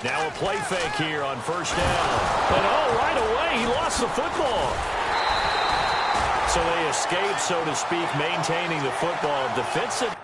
Now a play fake here on first down. And right away, he lost the football. So they escape, so to speak, maintaining the football. Defensive.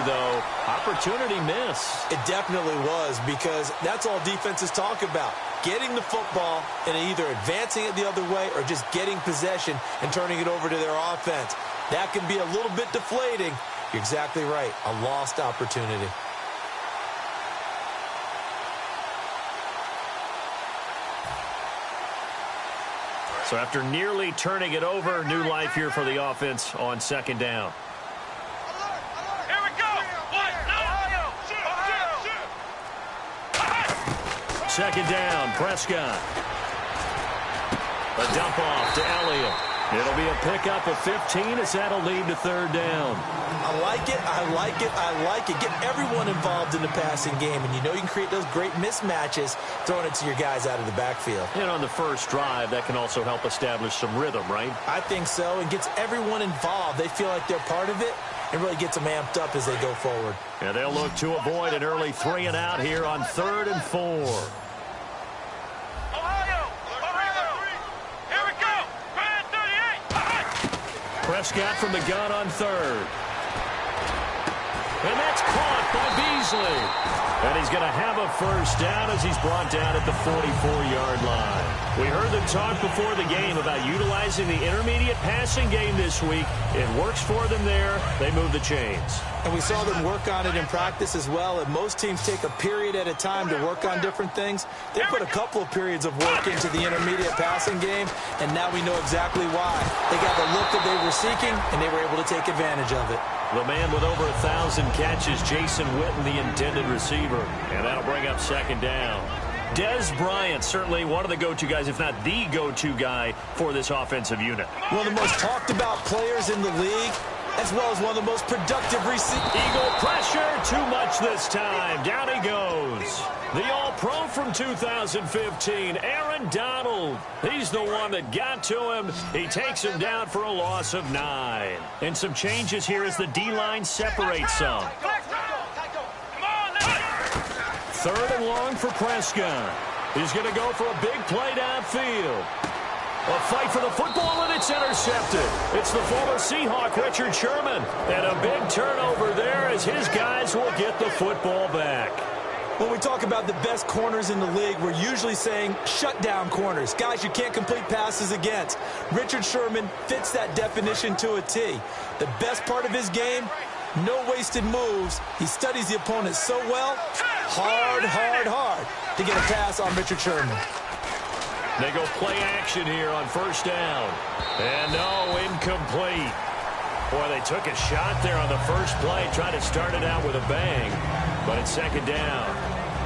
Though, opportunity miss. It definitely was, because that's all defenses talk about. Getting the football and either advancing it the other way or just getting possession and turning it over to their offense. That can be a little bit deflating. You're exactly right. A lost opportunity. So after nearly turning it over, new life here for the offense on second down. Second down, Prescott. A dump off to Elliott. It'll be a pickup of 15 as that'll lead to third down. I like it, I like it, I like it. Get everyone involved in the passing game, and you know you can create those great mismatches throwing it to your guys out of the backfield. And on the first drive, that can also help establish some rhythm, right? I think so. It gets everyone involved. They feel like they're part of it, and really gets them amped up as they go forward. And they'll look to avoid an early 3 and out here on 3rd and 4. Prescott from the gun on 3rd. And that's caught by Beasley. And he's going to have a first down as he's brought down at the 44-yard line. We heard them talk before the game about utilizing the intermediate passing game this week. It works for them there. They move the chains. And we saw them work on it in practice as well. And most teams take a period at a time to work on different things. They put a couple of periods of work into the intermediate passing game, and now we know exactly why. They got the look that they were seeking, and they were able to take advantage of it. The man with over 1,000 catches, Jason Witten, the intended receiver. And that'll bring up second down. Des Bryant, certainly one of the go-to guys, if not the go-to guy for this offensive unit. One of the most talked about players in the league, as well as one of the most productive receivers. Eagle pressure, too much this time. Down he goes. The All-Pro from 2015, Aaron Donald. He's the one that got to him. He takes him down for a loss of 9. And some changes here as the D-line separates some. 3rd and long for Prescott. He's going to go for a big play downfield. A fight for the football, and it's intercepted. It's the former Seahawk, Richard Sherman. And a big turnover there as his guys will get the football back. When we talk about the best corners in the league, we're usually saying shutdown corners, guys you can't complete passes against. Richard Sherman fits that definition to a T. The best part of his game, no wasted moves. He studies the opponent so well, hard to get a pass on Richard Sherman. They go play action here on first down. And no, incomplete. Boy, they took a shot there on the first play, tried to start it out with a bang, but it's second down.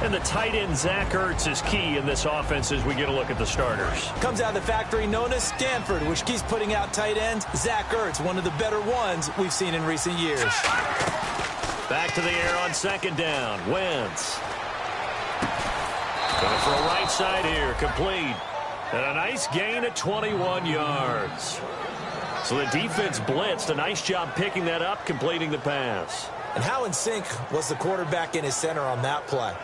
And the tight end, Zach Ertz, is key in this offense as we get a look at the starters. Comes out of the factory known as Stanford, which keeps putting out tight ends. Zach Ertz, one of the better ones we've seen in recent years. Back to the air on second down. Wentz. Going for a right side here, complete. And a nice gain at 21 yards. So the defense blitzed. A nice job picking that up, completing the pass. And how in sync was the quarterback in his center on that play?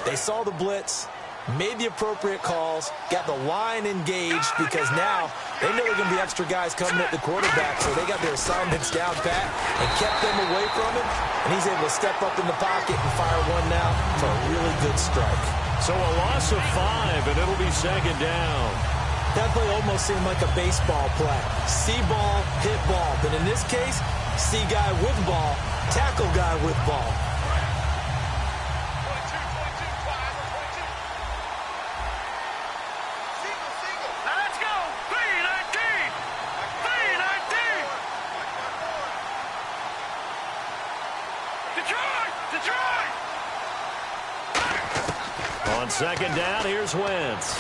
They saw the blitz, made the appropriate calls, got the line engaged because now they know there are going to be extra guys coming at the quarterback, so they got their assignments down pat and kept them away from him, and he's able to step up in the pocket and fire one now for a really good strike. So a loss of 5, and it'll be second down. That play almost seemed like a baseball play. See ball, hit ball. But in this case, see guy with ball, tackle guy with ball. Now let's go. 3-19. 3-19. Detroit. On second down, here's Wentz.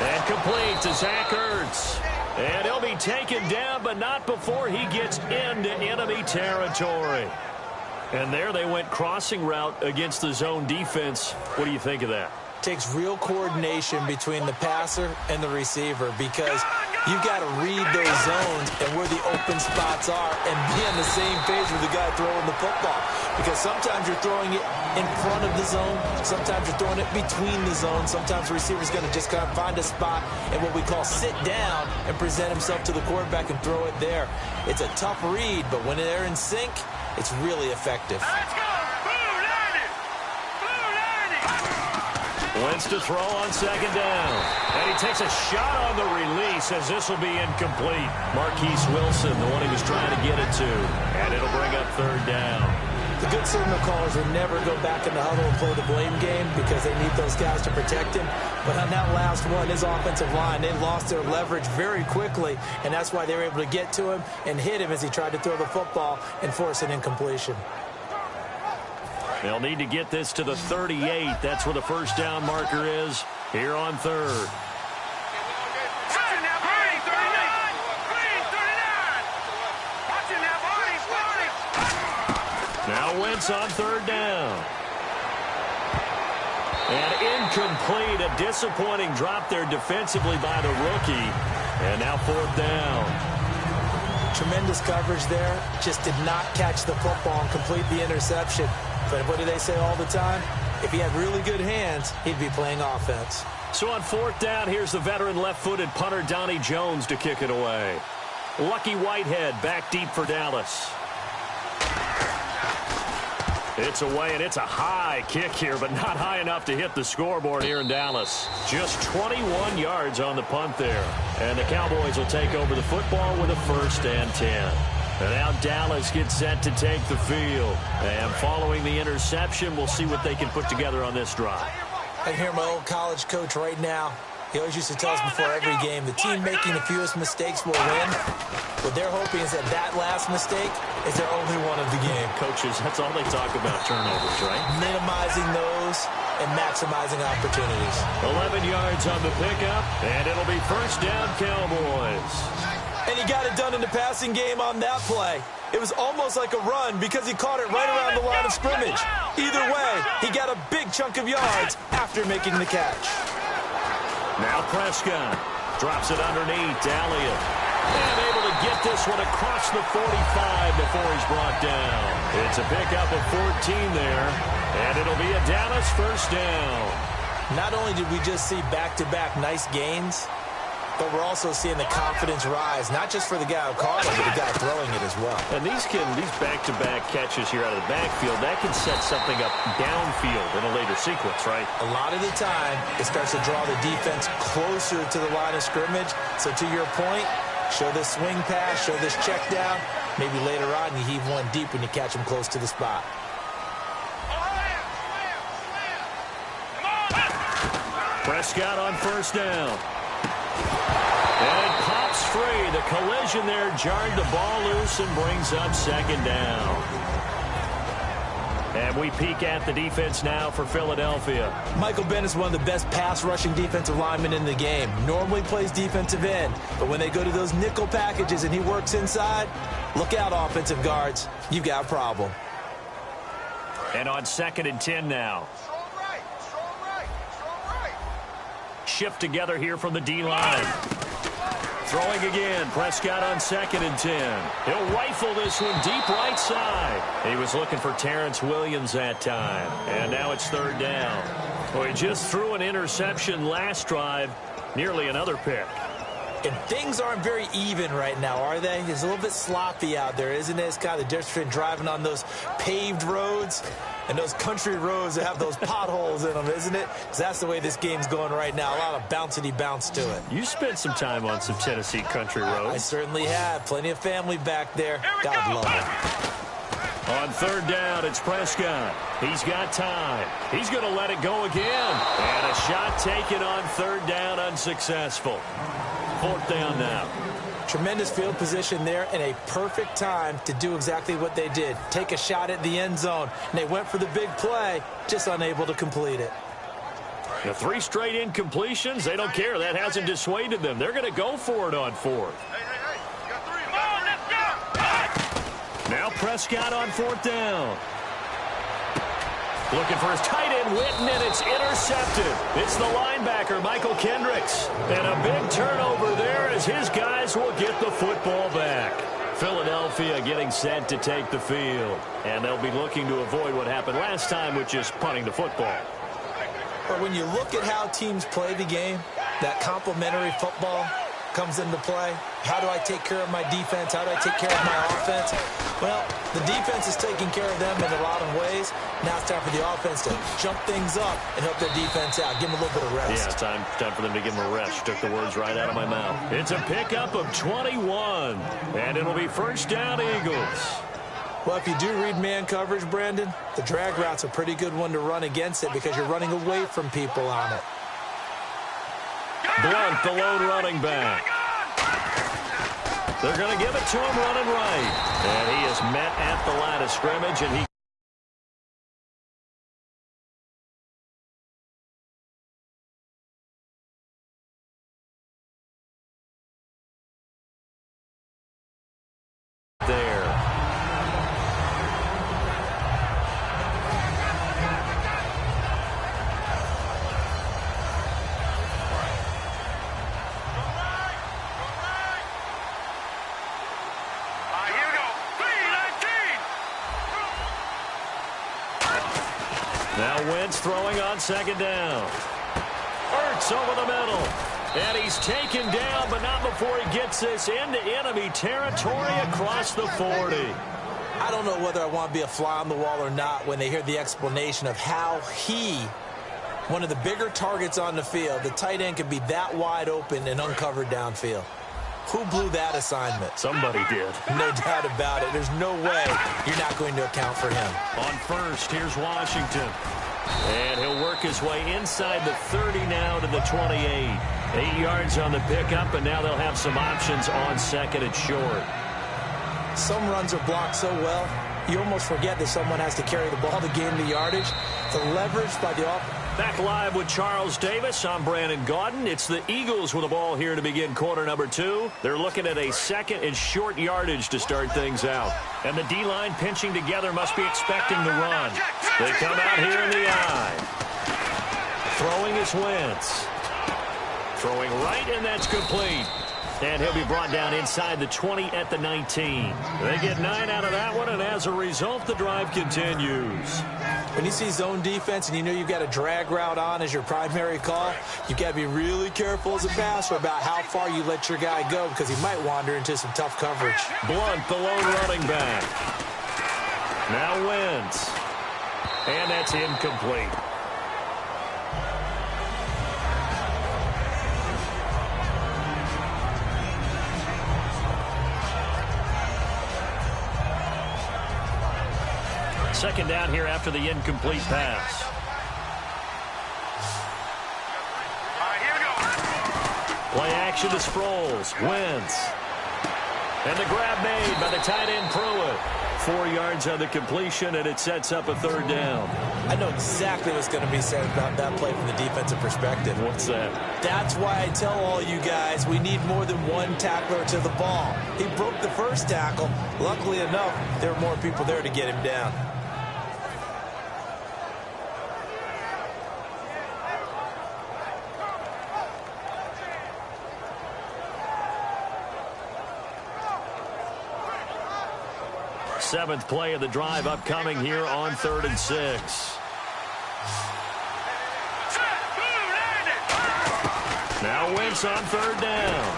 And complete to Zach Ertz. And he'll be taken down, but not before he gets into enemy territory. And there they went crossing route against the zone defense. What do you think of that? Takes real coordination between the passer and the receiver because you've got to read those zones and where the open spots are and be on the same page with the guy throwing the football. Because sometimes you're throwing it in front of the zone. Sometimes you're throwing it between the zones. Sometimes the receiver's going to just kind of find a spot and what we call sit down and present himself to the quarterback and throw it there. It's a tough read, but when they're in sync, it's really effective. Let's go. Blue 90. Wentz to throw on second down. And he takes a shot on the release as this will be incomplete. Marquise Wilson, the one he was trying to get it to. And it'll bring up third down. The good signal callers would never go back in the huddle and play the blame game because they need those guys to protect him. But on that last one, his offensive line, they lost their leverage very quickly, and that's why they were able to get to him and hit him as he tried to throw the football and force an incompletion. They'll need to get this to the 38. That's where the first down marker is here on third. Now Wentz on third down. And incomplete. A disappointing drop there defensively by the rookie. And now fourth down. Tremendous coverage there. Just did not catch the football and complete the interception. But what do they say all the time? If he had really good hands, he'd be playing offense. So on fourth down, here's the veteran left-footed punter Donnie Jones to kick it away. Lucky Whitehead back deep for Dallas. It's away, and it's a high kick here, but not high enough to hit the scoreboard here in Dallas. Just 21 yards on the punt there. And the Cowboys will take over the football with a 1st and 10. And now Dallas gets set to take the field. And following the interception, we'll see what they can put together on this drive. I can hear my old college coach right now. He always used to tell us before every game, the team making the fewest mistakes will win. What they're hoping is that that last mistake is their only one of the game. Coaches, that's all they talk about, turnovers, right? Minimizing those and maximizing opportunities. 11 yards on the pickup, and it'll be first down Cowboys. And he got it done in the passing game on that play. It was almost like a run because he caught it right around the line of scrimmage. Either way, he got a big chunk of yards after making the catch. Now Prescott drops it underneath to Elliott. And able to get this one across the 45 before he's brought down. It's a pickup of 14 there, and it'll be a Dallas first down. Not only did we just see back-to-back nice gains, but we're also seeing the confidence rise, not just for the guy who caught it, but the guy throwing it as well. And these back-to-back catches here out of the backfield, that can set something up downfield in a later sequence, right? A lot of the time, it starts to draw the defense closer to the line of scrimmage. So to your point, show this swing pass, show this check down. Maybe later on, you heave one deep when you catch him close to the spot. Prescott on first down. And it pops free. The collision there jarred the ball loose and brings up second down. And we peek at the defense now for Philadelphia. Michael Bennett is one of the best pass-rushing defensive linemen in the game. Normally plays defensive end, but when they go to those nickel packages and he works inside, look out, offensive guards. You've got a problem. And on 2nd and 10 now. shift together here from the D-line. Throwing again. Prescott on 2nd and 10. He'll rifle this one deep right side. He was looking for Terrence Williams that time. And now it's 3rd down. Well, he just threw an interception last drive. Nearly another pick. And things aren't very even right now, are they? It's a little bit sloppy out there, isn't it? It's kind of the difference between driving on those paved roads and those country roads that have those potholes in them, isn't it? Because that's the way this game's going right now. A lot of bouncy bounce to it. You spent some time on some Tennessee country roads. I certainly have. Plenty of family back there. God love it. On 3rd down, it's Prescott. He's got time. He's going to let it go again. And a shot taken on 3rd down, unsuccessful. 4th down now. Tremendous field position there and a perfect time to do exactly what they did. Take a shot at the end zone. And they went for the big play, just unable to complete it. The 3 straight incompletions, they don't care. That hasn't dissuaded them. They're going to go for it on 4th. Now Prescott on 4th down. Looking for his tight end, Witten, and it's intercepted. It's the linebacker, Michael Kendricks. And a big turnover there as his guys will get the football back. Philadelphia getting set to take the field. And they'll be looking to avoid what happened last time, which is punting the football. But when you look at how teams play the game, that complementary football comes into play. How do I take care of my defense? How do I take care of my offense? Well, the defense is taking care of them in a lot of ways. Now it's time for the offense to jump things up and help their defense out. Give them a little bit of rest. Yeah, time for them to give them a rest. You took the words right out of my mouth. It's a pickup of 21, and it'll be 1st down, Eagles. Well, if you do read man coverage, Brandon, the drag route's a pretty good one to run against it because you're running away from people on it. Blunt, the lone running back. They're going to give it to him running right. And he is met at the line of scrimmage, and he there. Now Wentz throwing on 2nd down. Ertz over the middle. And he's taken down, but not before he gets this into enemy territory across the 40. I don't know whether I want to be a fly on the wall or not when they hear the explanation of how one of the bigger targets on the field, the tight end could be that wide open and uncovered downfield. Who blew that assignment? Somebody did. No doubt about it. There's no way you're not going to account for him. On 1st, here's Washington. And he'll work his way inside the 30 now to the 28. 8 yards on the pickup, and now they'll have some options on 2nd and short. Some runs are blocked so well, you almost forget that someone has to carry the ball to gain the yardage. The leverage by the offense. Back live with Charles Davis. I'm Brandon Gaudin. It's the Eagles with the ball here to begin quarter number 2. They're looking at a 2nd and short yardage to start things out. And the D-line pinching together must be expecting the run. They come out here in the eye. Throwing is Wentz. Throwing right, and that's complete. And he'll be brought down inside the 20 at the 19. They get 9 out of that one, and as a result, the drive continues. When you see zone defense and you know you've got a drag route on as your primary call, you've got to be really careful as a passer about how far you let your guy go because he might wander into some tough coverage. Blunt, the lone running back. Now Wentz. And that's incomplete. Second down here after the incomplete pass. Play action to Sproles. Wentz. And the grab made by the tight end Pruitt. 4 yards on the completion, and it sets up a 3rd down. I know exactly what's going to be said about that play from the defensive perspective. What's that? That's why I tell all you guys we need more than one tackler to the ball. He broke the first tackle. Luckily enough, there were more people there to get him down. 7th play of the drive upcoming here on 3rd and 6. Now Wentz on 3rd down.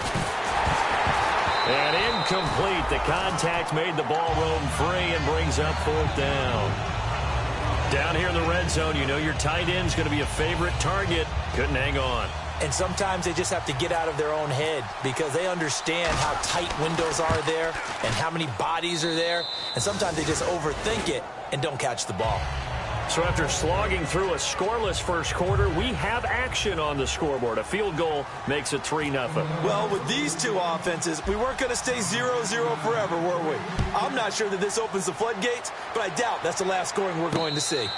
And incomplete. The contact made the ball roam free and brings up 4th down. Down here in the red zone, you know your tight end's going to be a favorite target. Couldn't hang on. And sometimes they just have to get out of their own head because they understand how tight windows are there and how many bodies are there. And sometimes they just overthink it and don't catch the ball. So after slogging through a scoreless first quarter, we have action on the scoreboard. A field goal makes it 3-0. Well, with these two offenses, we weren't going to stay 0-0 forever, were we? I'm not sure that this opens the floodgates, but I doubt that's the last scoring we're going to see.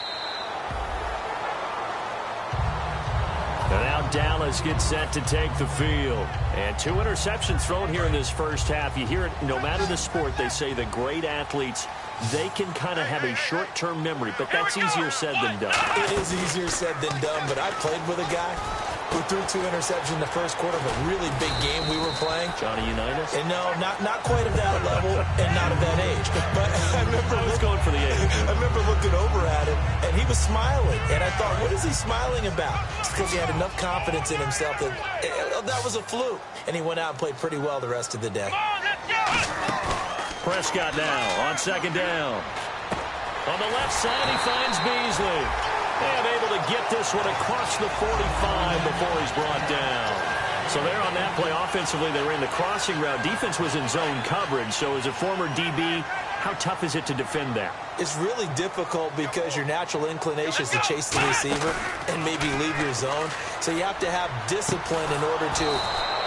And now Dallas gets set to take the field. And 2 interceptions thrown here in this first half. You hear it, no matter the sport, they say the great athletes, they can kind of have a short-term memory, but that's easier said than done. It is easier said than done, but I played with a guy who threw 2 interceptions in the first quarter of a really big game we were playing. Johnny Unitas? And no, not quite at that level and not at that age. But I was going for the age. I remember looking over at him, and he was smiling. And I thought, what is he smiling about? It's because he had enough confidence in himself that that was a fluke. And he went out and played pretty well the rest of the day. Prescott now on 2nd down. On the left side, he finds Beasley. And able to get this one across the 45 before he's brought down. So there on that play, offensively, they ran the crossing route. Defense was in zone coverage. So as a former DB, how tough is it to defend that? It's really difficult because your natural inclination is to chase the receiver and maybe leave your zone. So you have to have discipline in order to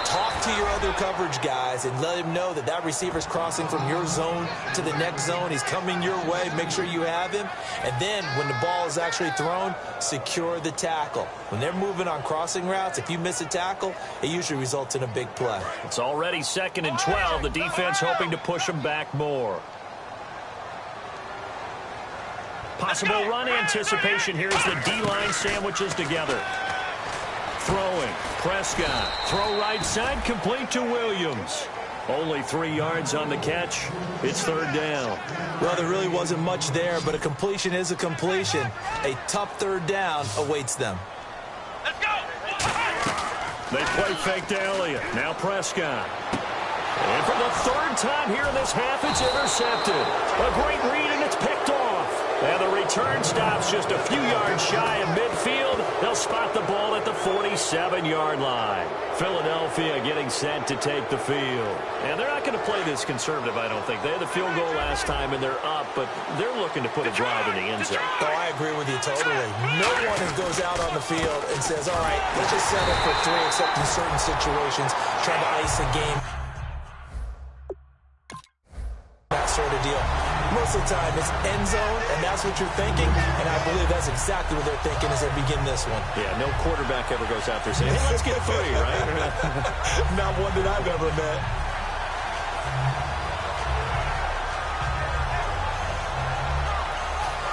talk to your other coverage guys and let him know that that receiver's crossing from your zone to the next zone. He's coming your way. Make sure you have him. And then when the ball is actually thrown, secure the tackle. When they're moving on crossing routes, if you miss a tackle, it usually results in a big play. It's already 2nd and 12. The defense hoping to push them back more. Possible run anticipation here as the D-line sandwiches together. Throwing. Prescott. Throw right side, complete to Williams. Only 3 yards on the catch. It's 3rd down. Well, there really wasn't much there, but a completion is a completion. A tough 3rd down awaits them. Let's go! They play fake to Elliott. Now Prescott. And for the 3rd time here in this half, it's intercepted. A great read, and it's picked off. And the return stops just a few yards shy of midfield. They'll spot the ball at the 47-yard line. Philadelphia getting set to take the field. And they're not going to play this conservative, I don't think. They had the field goal last time, and they're up, but they're looking to put a drive in the end zone. Oh, I agree with you totally. No one goes out on the field and says, all right, let's just settle for 3, except in certain situations, trying to ice a game. That sort of deal. Most of the time, it's end zone, and that's what you're thinking, and I believe that's exactly what they're thinking as they begin this one. Yeah, no quarterback ever goes out there saying, hey, let's get 3, right? Not one that I've ever met.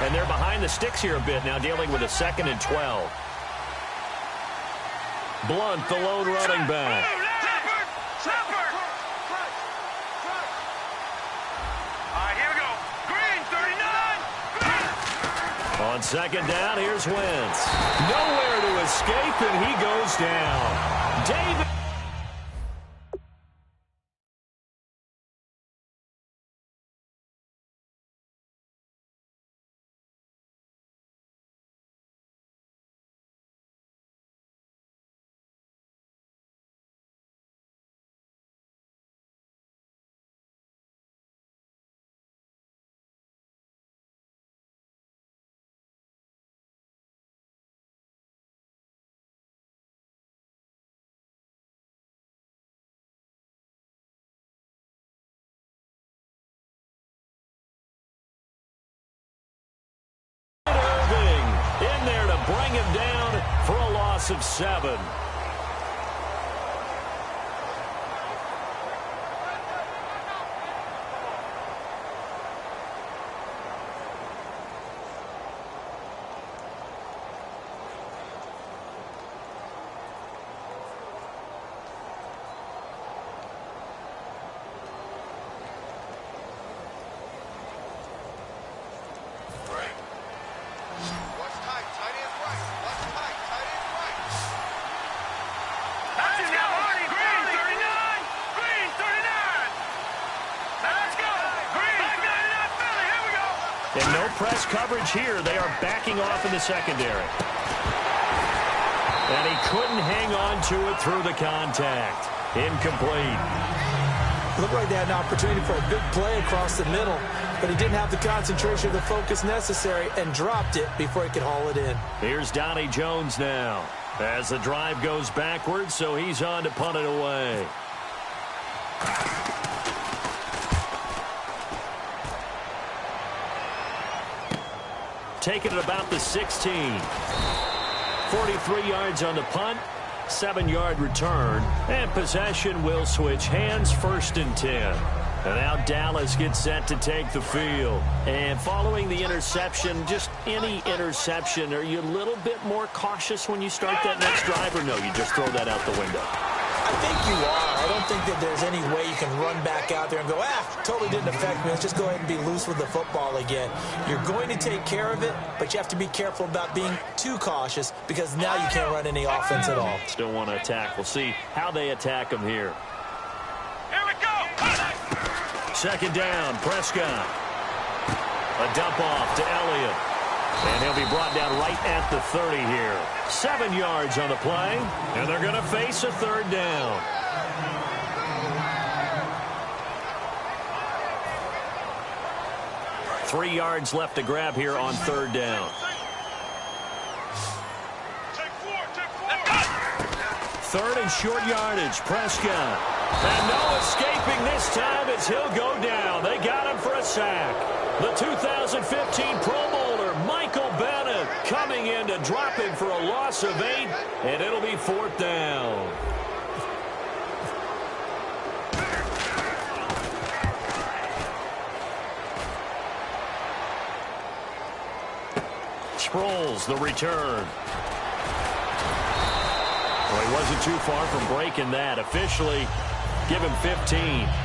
And they're behind the sticks here a bit now, dealing with a 2nd and 12. Blunt, the lone running back. On 2nd down, here's Wentz. Nowhere to escape, and he goes down. David. Bring him down for a loss of 7. press coverage here. They are backing off in the secondary. And he couldn't hang on to it through the contact. Incomplete. Looked like they had an opportunity for a big play across the middle, but he didn't have the concentration or the focus necessary and dropped it before he could haul it in. Here's Donnie Jones now as the drive goes backwards, so he's on to punt it away. Taking it about the 16. 43 yards on the punt. 7-yard return, and possession will switch hands, 1st and 10. And now Dallas gets set to take the field. And following the interception, just any interception, are you a little bit more cautious when you start that next drive, or no, you just throw that out the window? I think you are. I don't think that there's any way you can run back out there and go, totally didn't affect me. Let's just go ahead and be loose with the football again. You're going to take care of it, but you have to be careful about being too cautious because now you can't run any offense at all. Still want to attack. We'll see how they attack them here. Here we go. 2nd down, Prescott. A dump off to Elliott. And he'll be brought down right at the 30 here. 7 yards on the play, and they're going to face a 3rd down. Three yards left to grab here on 3rd down. Take 4. 3rd and short yardage, Prescott. And no escaping this time as he'll go down. They got him for a sack. The 2015 Pro Bowler, Michael Bennett, coming in to drop him for a loss of 8, and it'll be 4th down. Sproles, the return. Well, he wasn't too far from breaking that. Officially, give him 15,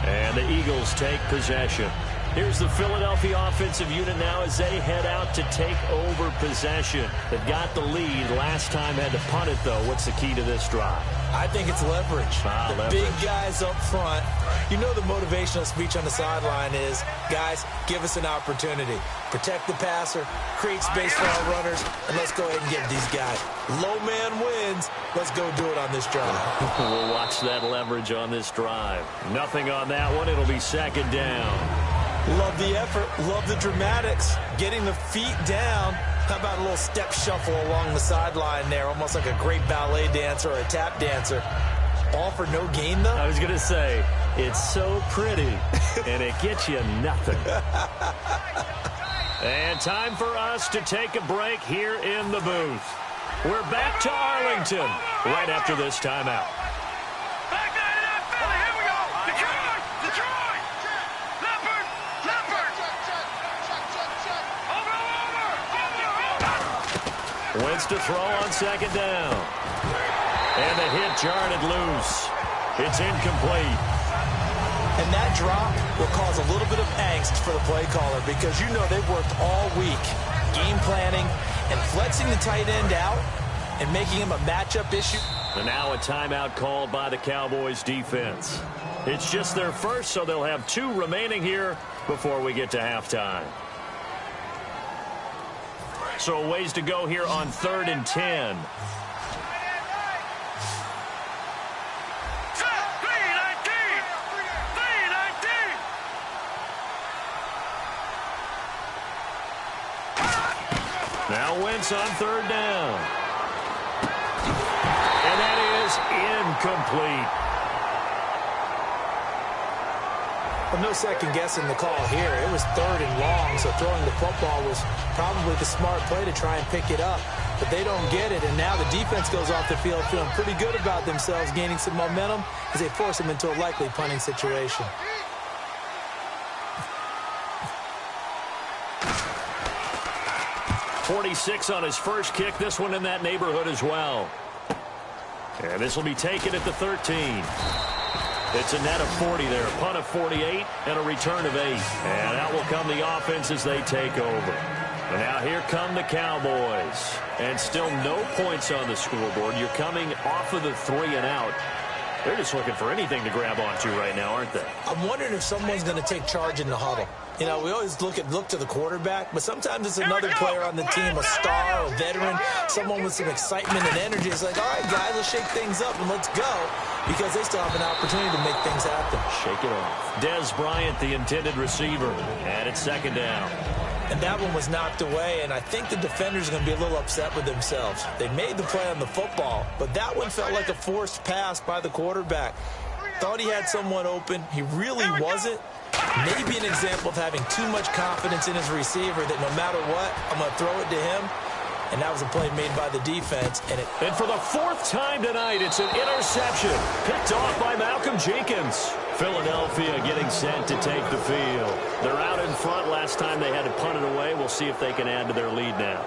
and the Eagles take possession. Here's the Philadelphia offensive unit now as they head out to take over possession. They've got the lead. Last time had to punt it, though. What's the key to this drive? I think it's leverage. The big guys up front. You know the motivational speech on the sideline is, guys, give us an opportunity. Protect the passer, create space for our runners, and let's go ahead and get these guys. Low man wins. Let's go do it on this drive. We'll watch that leverage on this drive. Nothing on that one. It'll be 2nd down. Love the effort. Love the dramatics. Getting the feet down. How about a little step shuffle along the sideline there, almost like a great ballet dancer or a tap dancer. All for no gain, though? I was going to say, it's so pretty, and it gets you nothing. And time for us to take a break here in the booth. We're back to Arlington right after this timeout. Back to that Philly. Here we go. Detroit. Leopard. Over. Wentz to throw on 2nd down. And the hit jarred it loose. It's incomplete. And that drop will cause a little bit of angst for the play caller because you know they've worked all week game planning and flexing the tight end out and making him a matchup issue. And now a timeout called by the Cowboys defense. It's just their first, so they'll have 2 remaining here before we get to halftime. So a ways to go here on 3rd and 10. Now Wentz on 3rd down. And that is incomplete. Well, no second guessing the call here. It was 3rd and long, so throwing the football was probably the smart play to try and pick it up. But they don't get it, and now the defense goes off the field feeling pretty good about themselves, gaining some momentum as they force them into a likely punting situation. .46 on his first kick. This one in that neighborhood as well. And this will be taken at the 13. It's a net of 40 there. A punt of 48 and a return of 8. And out will come the offense as they take over. And now here come the Cowboys. And still no points on the scoreboard. You're coming off of the 3 and out. They're just looking for anything to grab onto right now, aren't they? I'm wondering if someone's going to take charge in the huddle. You know, we always look to the quarterback, but sometimes it's another player on the team, a star, a veteran, someone with some excitement and energy. It's like, all right, guys, let's shake things up and let's go, because they still have an opportunity to make things happen. Shake it off. Des Bryant, the intended receiver, and it's second down. And that one was knocked away, and I think the defenders are going to be a little upset with themselves. They made the play on the football, but that one felt like a forced pass by the quarterback. Thought he had someone open. He really wasn't. Maybe an example of having too much confidence in his receiver that no matter what, I'm going to throw it to him. And that was a play made by the defense. And for the fourth time tonight, it's an interception. Picked off by Malcolm Jenkins. Philadelphia getting set to take the field. They're out in front. Last time they had to punt it away. We'll see if they can add to their lead now.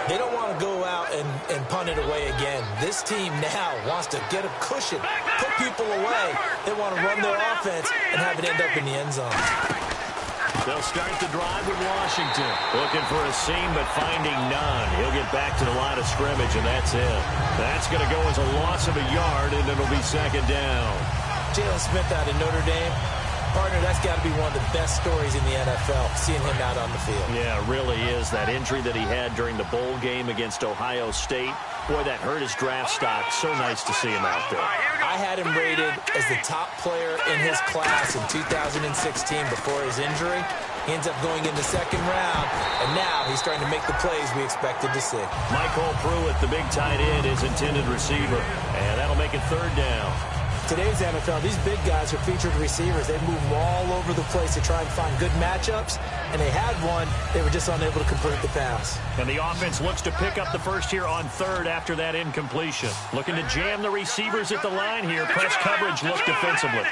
They don't want to go out and punt it away again. This team now wants to get a cushion, put people away. They want to run their offense and have it end up in the end zone. They'll start the drive with Washington. Looking for a seam, but finding none. He'll get back to the line of scrimmage, and that's it. That's going to go as a loss of a yard, and it'll be second down. Jalen Smith out of Notre Dame. Partner, that's got to be one of the best stories in the NFL, seeing him out on the field. Yeah, it really is. That injury that he had during the bowl game against Ohio State, boy, that hurt his draft stock. So nice to see him out there. I had him rated as the top player in his class in 2016 before his injury. He ends up going in the second round, and now he's starting to make the plays we expected to see. Michael Pruitt, the big tight end, is intended receiver, and that'll make it third down. Today's NFL, these big guys are featured receivers. They move all over the place to try and find good matchups, and they had one. They were just unable to complete the pass. And the offense looks to pick up the first here on third after that incompletion. Looking to jam the receivers at the line here. Press coverage look defensively.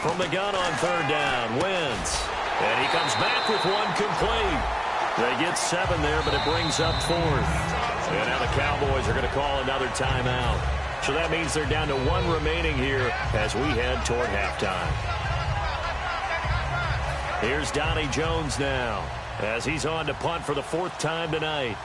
From the gun on third down, Wentz. And he comes back with one complete. They get 7 there, but it brings up fourth. And now the Cowboys are going to call another timeout. So that means they're down to 1 remaining here as we head toward halftime. Here's Donnie Jones now as he's on to punt for the 4th time tonight.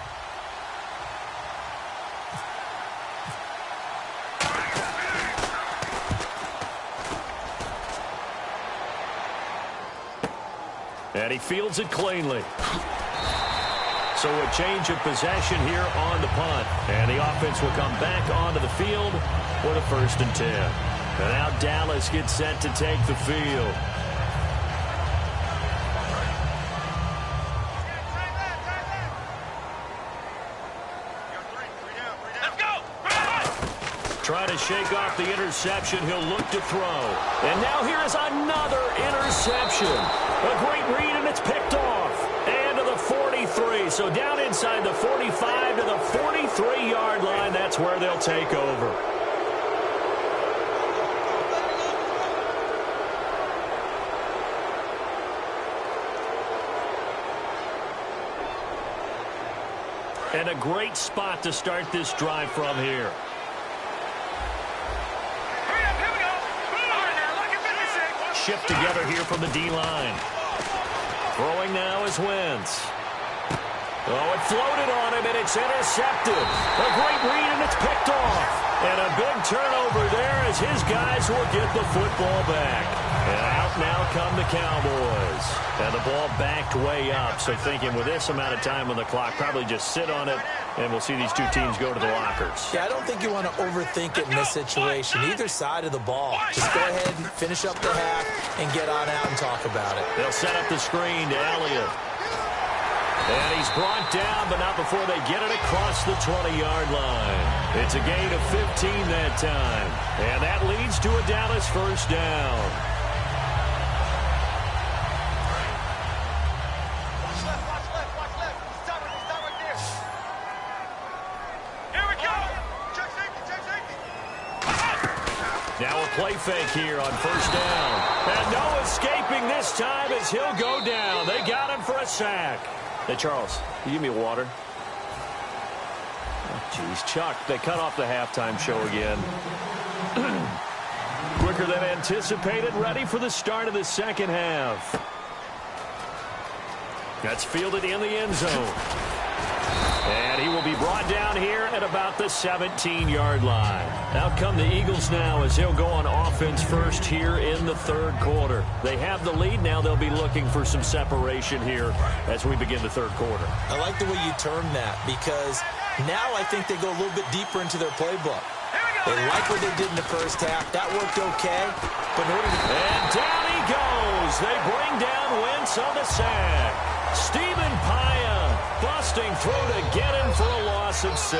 And he fields it cleanly. So a change of possession here on the punt. And the offense will come back onto the field for the 1st and 10. And now Dallas gets set to take the field. Trying to shake off the interception. He'll look to throw. And now here is another interception. A great read, and it's picked off. And to the 43. So down inside the 45 to the 43-yard line. That's where they'll take over. And a great spot to start this drive from here. Shift together here from the D-line. Throwing now is Wentz. Oh, it floated on him, and it's intercepted. A great read, and it's picked off. And a big turnover there as his guys will get the football back. And out now come the Cowboys. And the ball backed way up. So thinking with this amount of time on the clock, probably just sit on it, and we'll see these two teams go to the lockers. Yeah, I don't think you want to overthink it in this situation. Either side of the ball. Just go ahead and finish up the half and get on out and talk about it. They'll set up the screen to Elliott. And he's brought down, but not before they get it across the 20-yard line. It's a gain of 15 that time. And that leads to a Dallas 1st down. Now a play fake here on 1st down. And no escaping this time as he'll go down. They got him for a sack. Hey, Charles, you give me water? Oh, geez, Chuck, they cut off the halftime show again. Quicker than anticipated, ready for the start of the second half. That's fielded in the end zone. And he will be brought down here at about the 17-yard line. Out come the Eagles now as they'll go on offense first here in the third quarter. They have the lead. Now they'll be looking for some separation here as we begin the third quarter. I like the way you term that because now I think they go a little bit deeper into their playbook. They like what they did in the first half. That worked okay. But in order to... And down he goes. They bring down Wentz on the sack. Stephen Paya busting through to get him for a loss of 6.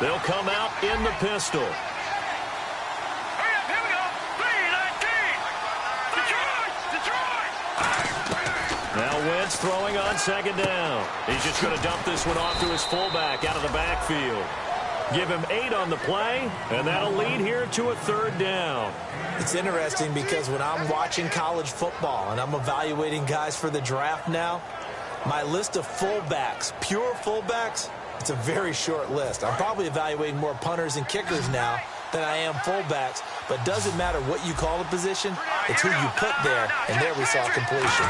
They'll come out in the pistol. Here we go. 3-19. Detroit! Now Wentz throwing on second down. He's just going to dump this one off to his fullback out of the backfield. Give him 8 on the play, and that'll lead here to a third down. It's interesting because when I'm watching college football and I'm evaluating guys for the draft now, my list of fullbacks, pure fullbacks, it's a very short list. I'm probably evaluating more punters and kickers now than I am fullbacks, but it doesn't matter what you call the position, it's who you put there, and there we saw completion.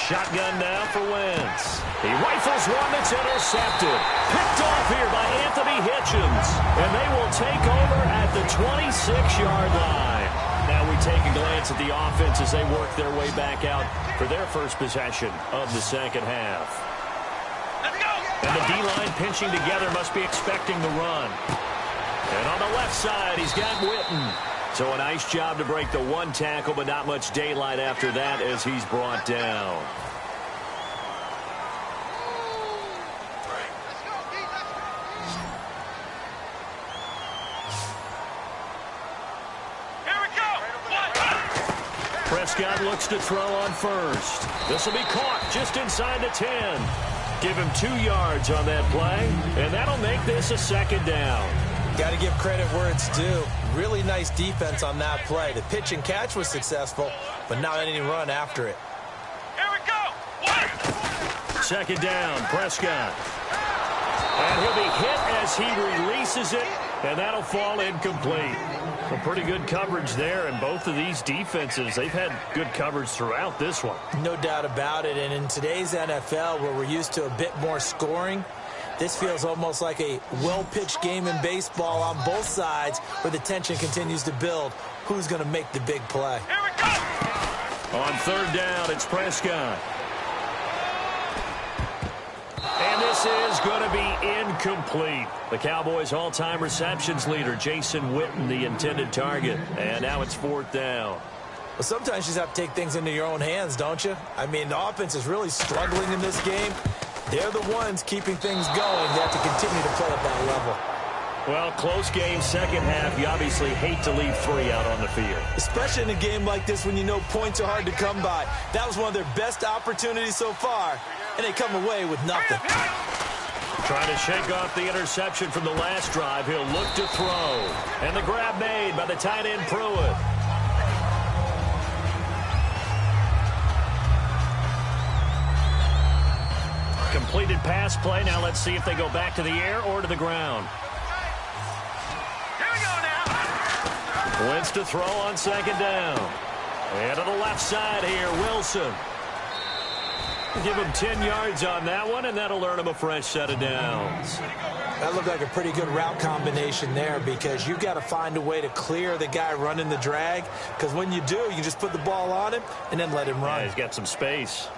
Shotgun now for Wentz. He rifles one that's intercepted. Picked off here by Anthony Hitchens. And they will take over at the 26-yard line. Now we take a glance at the offense as they work their way back out for their first possession of the second half. Let's go! And the D-line pinching together must be expecting the run. And on the left side, he's got Witten. So a nice job to break the one tackle, but not much daylight after that as he's brought down. Here we go! Prescott looks to throw on first. This will be caught just inside the 10. Give him 2 yards on that play, and that'll make this a second down. Got to give credit where it's due. Really nice defense on that play. The pitch and catch was successful, but not any run after it. Here we go! Second down, Prescott. And he'll be hit as he releases it, and that'll fall incomplete. Some pretty good coverage there, and both of these defenses, they've had good coverage throughout this one. No doubt about it, and in today's NFL, where we're used to a bit more scoring, this feels almost like a well-pitched game in baseball on both sides where the tension continues to build. Who's going to make the big play? Here we go! On third down, it's Prescott. And this is going to be incomplete. The Cowboys' all-time receptions leader, Jason Witten, the intended target. And now it's fourth down. Well, sometimes you just have to take things into your own hands, don't you? I mean, the offense is really struggling in this game. They're the ones keeping things going. They have to continue to play at that level. Well, close game, second half. You obviously hate to leave 3 out on the field. Especially in a game like this when you know points are hard to come by. That was one of their best opportunities so far, and they come away with nothing. Trying to shake off the interception from the last drive. He'll look to throw. And the grab made by the tight end Pruitt. Completed pass play. Now let's see if they go back to the air or to the ground. Here we go now! Wentz to throw on second down. And to the left side here, Wilson. Give him 10 yards on that one, and that'll earn him a fresh set of downs. That looked like a pretty good route combination there because you've got to find a way to clear the guy running the drag, because when you do, you just put the ball on him and then let him run. Yeah, he's got some space.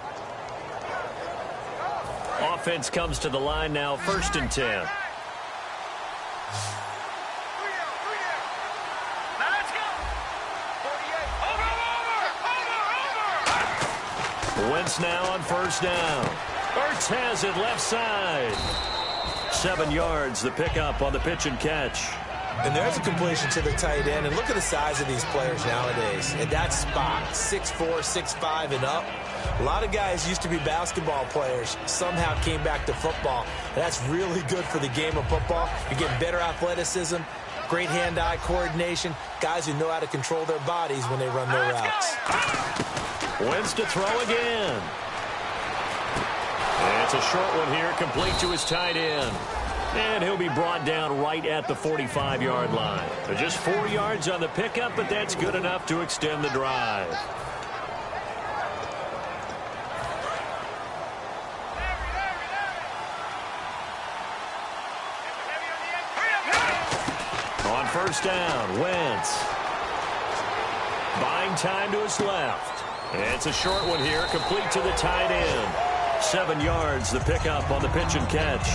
Offense comes to the line now, 1st and 10. Now let's go! 48. Over! Wentz now on first down. Ertz has it left side. 7 yards, the pickup on the pitch and catch. And there's a completion to the tight end. And look at the size of these players nowadays. At that spot, 6'4", 6'5", and up. A lot of guys used to be basketball players, somehow came back to football. And that's really good for the game of football. You're getting better athleticism, great hand-eye coordination, guys who know how to control their bodies when they run their routes. Wentz to throw again. And it's a short one here, complete to his tight end. And he'll be brought down right at the 45-yard line. So just 4 yards on the pickup, but that's good enough to extend the drive. On first down, Wentz. Buying time to his left. And it's a short one here, complete to the tight end. 7 yards, the pickup on the pitch and catch.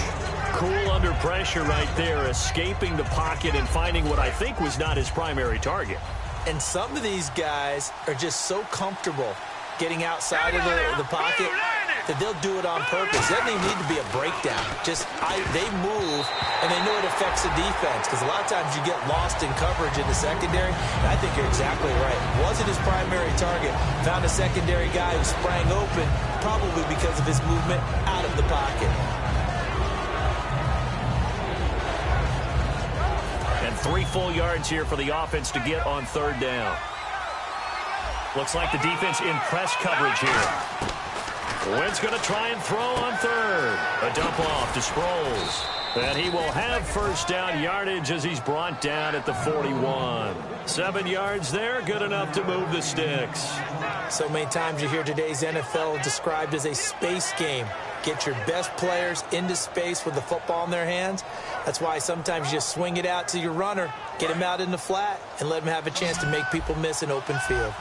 Cool under pressure right there, escaping the pocket and finding what I think was not his primary target. And some of these guys are just so comfortable getting outside of the pocket that they'll do it on purpose. It doesn't even need to be a breakdown. They move, and they know it affects the defense, because a lot of times you get lost in coverage in the secondary, and I think you're exactly right. Wasn't his primary target. Found a secondary guy who sprang open, probably because of his movement out of the pocket. And 3 full yards here for the offense to get on third down. Looks like the defense in press coverage here. Wentz going to try and throw on third. A dump off to Sproles. And he will have first down yardage as he's brought down at the 41. 7 yards there, good enough to move the sticks. So many times you hear today's NFL described as a space game. Get your best players into space with the football in their hands. That's why sometimes you just swing it out to your runner, get him out in the flat, and let him have a chance to make people miss an open field.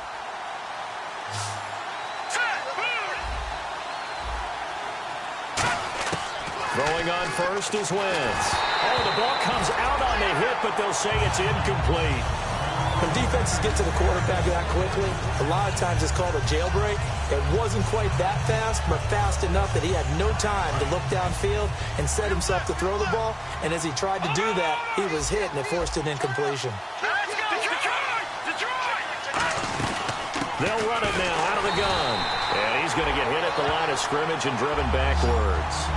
Throwing on first is Wentz. Oh, the ball comes out on the hit, but they'll say it's incomplete. When defenses get to the quarterback that quickly, a lot of times it's called a jailbreak. It wasn't quite that fast, but fast enough that he had no time to look downfield and set himself to throw the ball. And as he tried to do that, he was hit, and it forced an incompletion. They'll run it now out of the gun. And he's going to get hit at the line of scrimmage and driven backwards.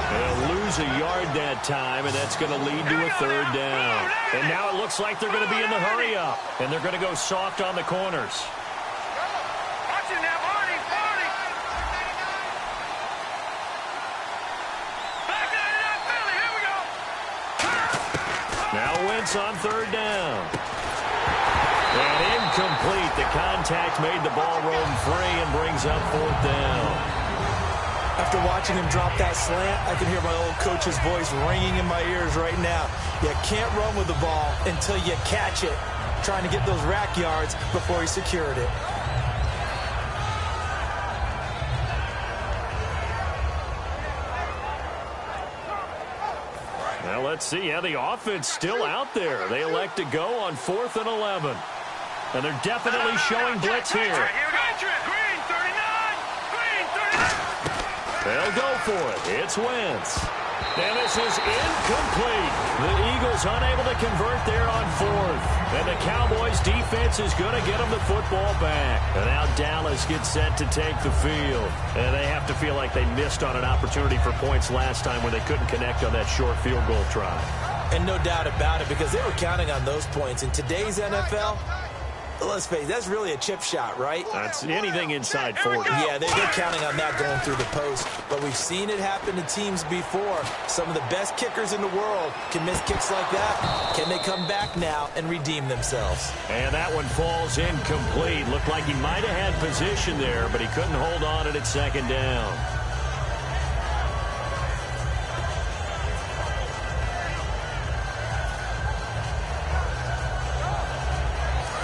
They'll lose a yard that time, and that's going to lead to a third down. And now it looks like they're going to be in the hurry-up, and they're going to go soft on the corners. Watch it now, Barney. Back nine and out, Philly. Here we go. Now Wentz on third down. And incomplete. The contact made the ball roam free and brings up fourth down. After watching him drop that slant, I can hear my old coach's voice ringing in my ears right now. You can't run with the ball until you catch it. Trying to get those rack yards before he secured it. Well, let's see. Yeah, the offense still out there. They elect to go on 4th and 11. And they're definitely showing blitz here. Here we go. Green 39. Green 39. They'll go for it. It's Wentz. And this is incomplete. The Eagles unable to convert there on 4th. And the Cowboys defense is going to get them the football back. And now Dallas gets set to take the field. And they have to feel like they missed on an opportunity for points last time when they couldn't connect on that short field goal try. And no doubt about it, because they were counting on those points. In today's NFL, let's face it, that's really a chip shot, right? That's anything inside 40. Yeah, they're counting on that going through the post. But we've seen it happen to teams before. Some of the best kickers in the world can miss kicks like that. Can they come back now and redeem themselves? And that one falls incomplete. Looked like he might have had position there, but he couldn't hold on at second down.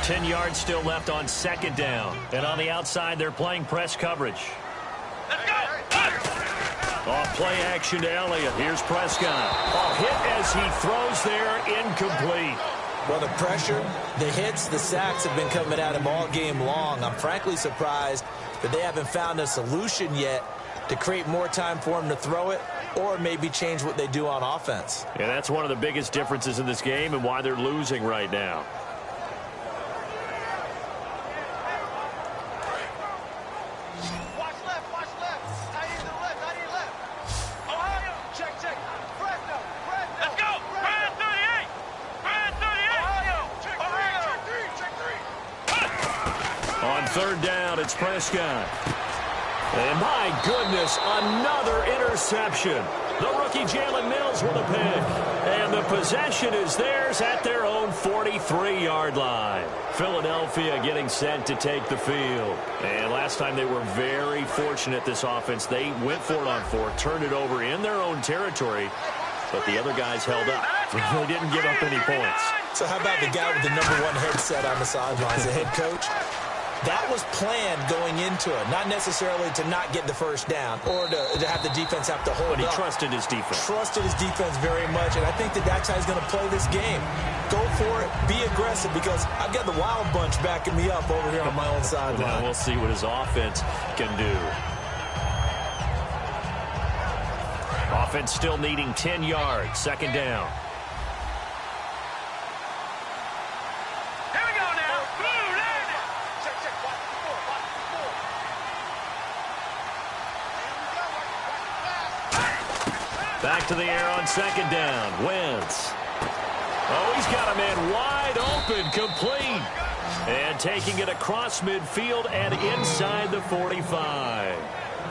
10 yards still left on second down. And on the outside, they're playing press coverage. Let's go. Off play action to Elliott. Here's Prescott. A hit as he throws there, incomplete. Well, the pressure, the hits, the sacks have been coming at him all game long. I'm frankly surprised that they haven't found a solution yet to create more time for him to throw it or maybe change what they do on offense. Yeah, that's one of the biggest differences in this game and why they're losing right now. Third down, it's Prescott. And my goodness, another interception. The rookie Jalen Mills with a pick. And the possession is theirs at their own 43-yard line. Philadelphia getting set to take the field. And last time they were very fortunate, this offense. They went for it on 4, turned it over in their own territory, but the other guys held up. They didn't give up any points. So how about the guy with the #1 headset on the sidelines, the head coach? That was planned going into it, not necessarily to not get the first down or to have the defense have to hold up. But he trusted his defense. Trusted his defense very much, and I think that's how he's going to play this game. Go for it, be aggressive, because I've got the wild bunch backing me up over here on my own sideline. Now we'll see what his offense can do. Offense still needing 10 yards, second down. Back to the air on second down. Wentz. Oh, he's got a man wide open, complete. And taking it across midfield and inside the 45.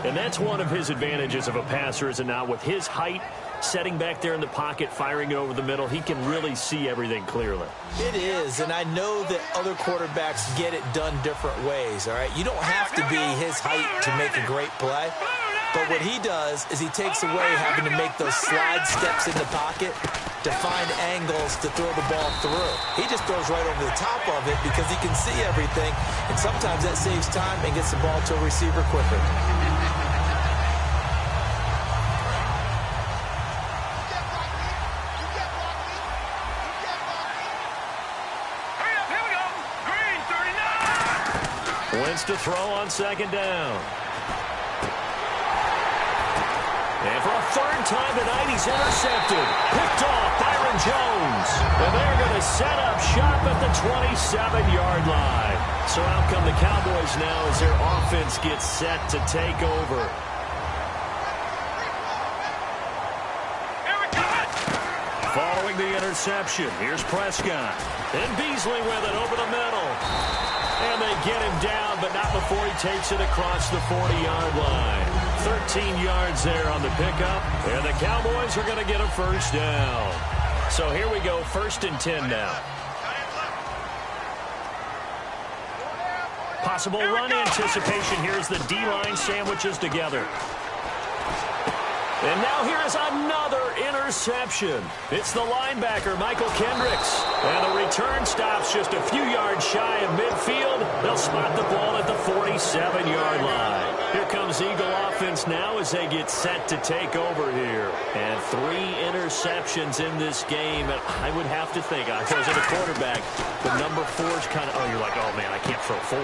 And that's one of his advantages of a passer, is it not? With his height, setting back there in the pocket, firing it over the middle, he can really see everything clearly. It is, and I know that other quarterbacks get it done different ways, all right? You don't have to be his height to make a great play. But what he does is he takes away having to make those slide steps in the pocket to find angles to throw the ball through. He just throws right over the top of it because he can see everything, and sometimes that saves time and gets the ball to a receiver quicker. Wentz to throw on second down. And for a third time tonight, he's intercepted. Picked off Byron Jones. And they're going to set up shop at the 27-yard line. So out come the Cowboys now as their offense gets set to take over. Following the interception, here's Prescott. And Beasley with it over the middle. And they get him down, but not before he takes it across the 40-yard line. 13 yards there on the pickup, and the Cowboys are going to get a first down. So here we go, 1st and 10 now. Possible run anticipation. Here's the D-line sandwiches together. And now here is another interception. It's the linebacker, Michael Kendricks. And the return stops just a few yards shy of midfield. They'll spot the ball at the 47-yard line. Here comes Eagle offense now as they get set to take over here. And 3 interceptions in this game. And I would have to think, I was at a quarterback, the number 4's kind of, you're like, oh, man, I can't throw 4.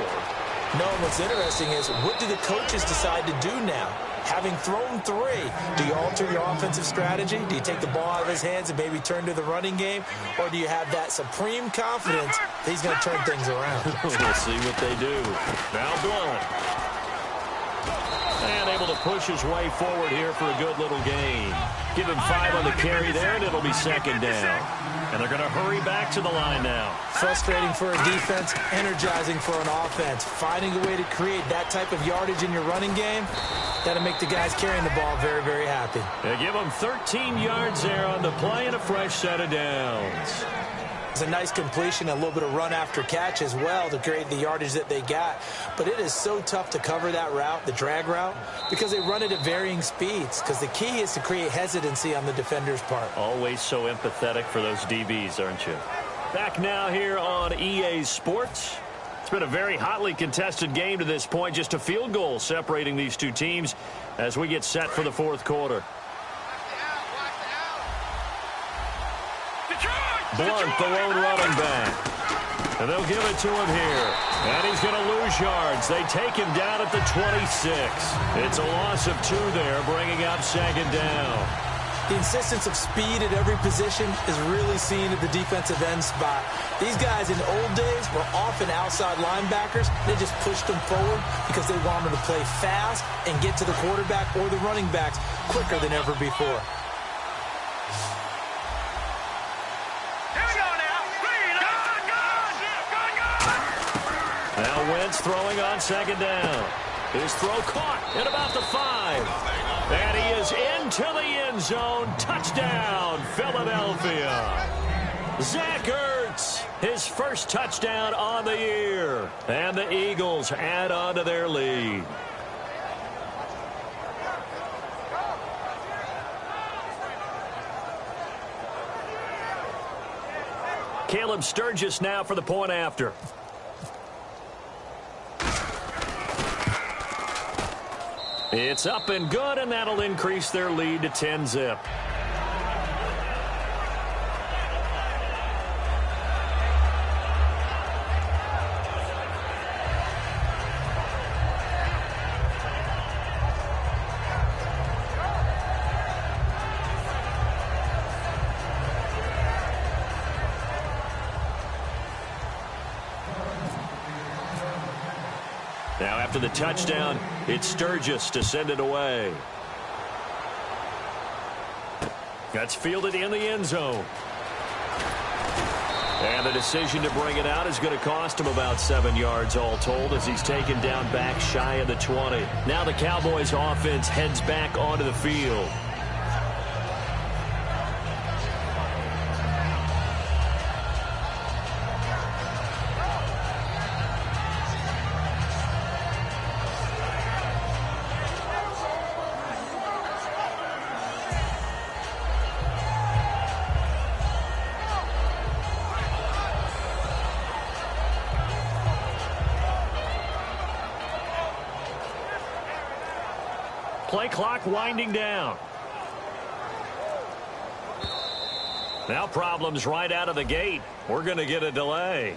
No, what's interesting is, what do the coaches decide to do now? Having thrown 3, do you alter your offensive strategy? Do you take the ball out of his hands and maybe turn to the running game? Or do you have that supreme confidence that he's going to turn things around? We'll see what they do. Now Blunt. And able to push his way forward here for a good little gain. Give him 5 on the carry there, and it'll be second down. And they're going to hurry back to the line now. Frustrating for a defense, energizing for an offense. Finding a way to create that type of yardage in your running game, that'll make the guys carrying the ball very, very happy. They give them 13 yards there on the play and a fresh set of downs. It's a nice completion, a little bit of run after catch as well to create the yardage that they got. But it is so tough to cover that route, the drag route, because they run it at varying speeds. Because the key is to create hesitancy on the defender's part. Always so empathetic for those DBs, aren't you? Back now here on EA Sports. It's been a very hotly contested game to this point. Just a field goal separating these two teams as we get set for the 4th quarter. Blunt, the lone running back. And they'll give it to him here. And he's going to lose yards. They take him down at the 26. It's a loss of 2 there, bringing up second down. The insistence of speed at every position is really seen at the defensive end spot. These guys in the old days were often outside linebackers. They just pushed them forward because they wanted to play fast and get to the quarterback or the running backs quicker than ever before. Now Wentz throwing on second down. His throw caught at about the 5. And he is into the end zone. Touchdown, Philadelphia. Zach Ertz, his first touchdown on the year. And the Eagles add on to their lead. Caleb Sturgis now for the point after. It's up and good, and that'll increase their lead to 10-zip. Now after the touchdown, it's Sturgis to send it away. That's fielded in the end zone. And the decision to bring it out is going to cost him about 7 yards all told as he's taken down back shy of the 20. Now the Cowboys offense heads back onto the field. Play clock winding down. Now problems right out of the gate. We're going to get a delay.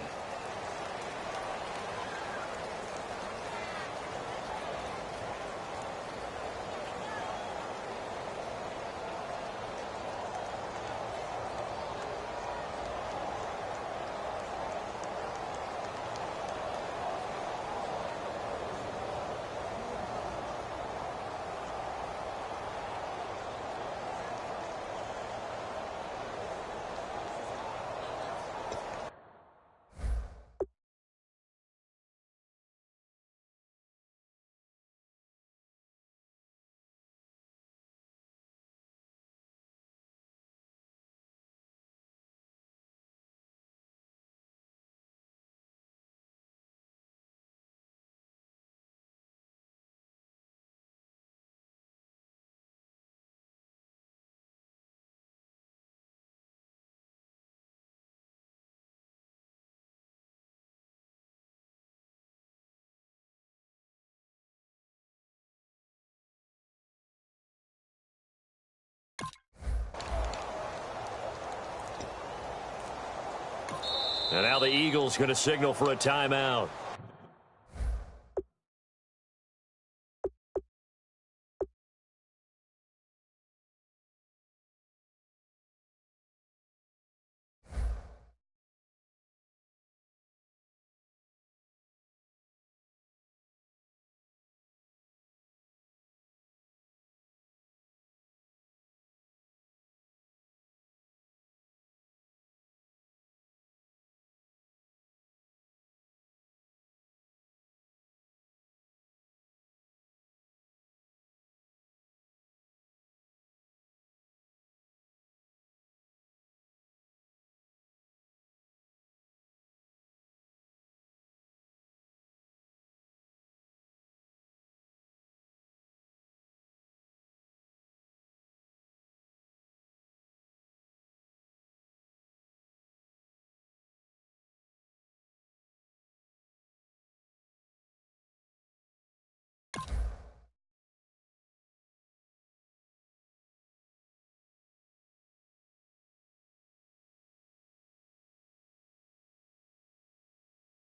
And now the Eagles going to signal for a timeout.